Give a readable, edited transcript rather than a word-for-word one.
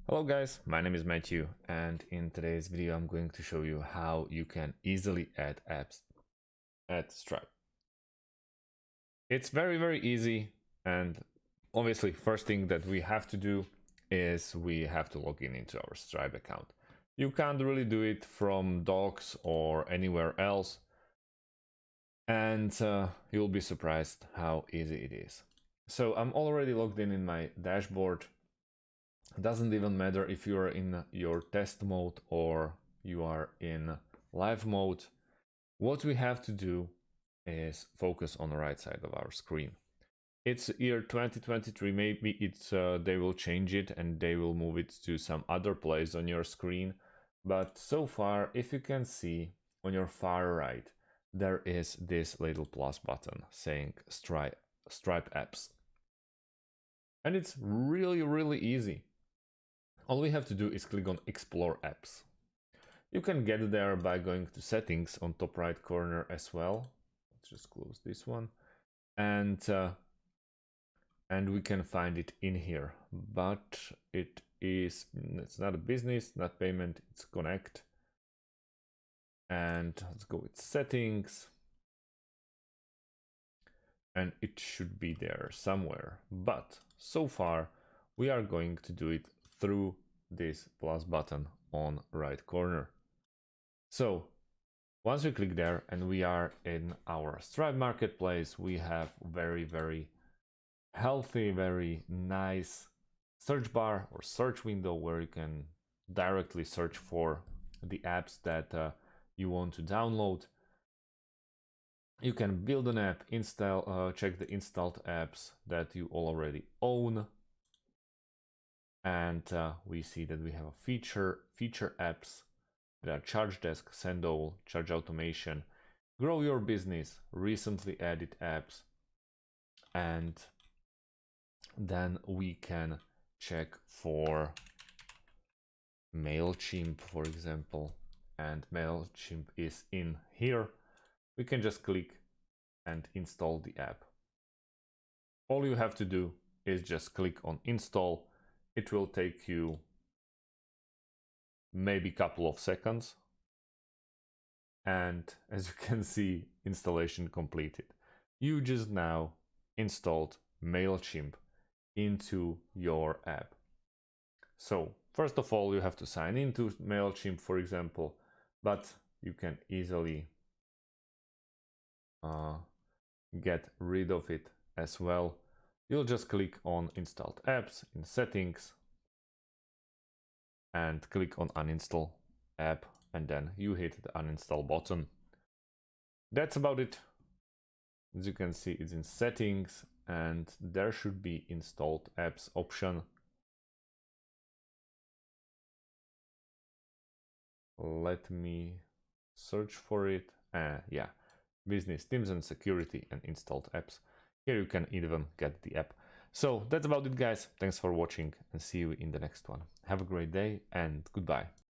Hello guys, my name is Matthew, and in today's video I'm going to show you how you can easily add apps at Stripe. It's very easy, and obviously first thing that we have to do is we have to log in into our Stripe account. You can't really do it from Docs or anywhere else, and you'll be surprised how easy it is. So I'm already logged in my dashboard. Doesn't even matter if you are in your test mode or you are in live mode. What we have to do is focus on the right side of our screen. It's year 2023, maybe it's they will change it and they will move it to some other place on your screen, but so far, if you can see on your far right, there is this little plus button saying Stripe apps, and it's really easy. All we have to do is click on Explore Apps. You can get there by going to Settings on top right corner as well. Let's just close this one, and we can find it in here. But it's not a business, not payment. It's Connect, and let's go with Settings, and it should be there somewhere. But so far, we are going to do it through this plus button on right corner. So once we click there and we are in our Stripe marketplace, we have very healthy, very nice search bar or search window where you can directly search for the apps that you want to download. You can build an app, install, check the installed apps that you already own, and we see that we have a feature apps. There are Charge Desk, Sendall, Charge Automation, Grow Your Business, recently added apps, and then we can check for MailChimp, for example, and MailChimp is in here. We can just click and install the app. All you have to do is just click on install. It will take you maybe a couple of seconds, and as you can see, installation completed. You just now installed MailChimp into your app. So first of all, you have to sign into MailChimp, for example, but you can easily get rid of it as well. You'll just click on installed apps in settings and click on uninstall app, and then you hit the uninstall button. That's about it. As you can see, it's in settings and there should be installed apps option. Let me search for it. Yeah, business, teams and security and installed apps. Here you can even get the app. So that's about it, guys. Thanks for watching and see you in the next one. Have a great day and goodbye.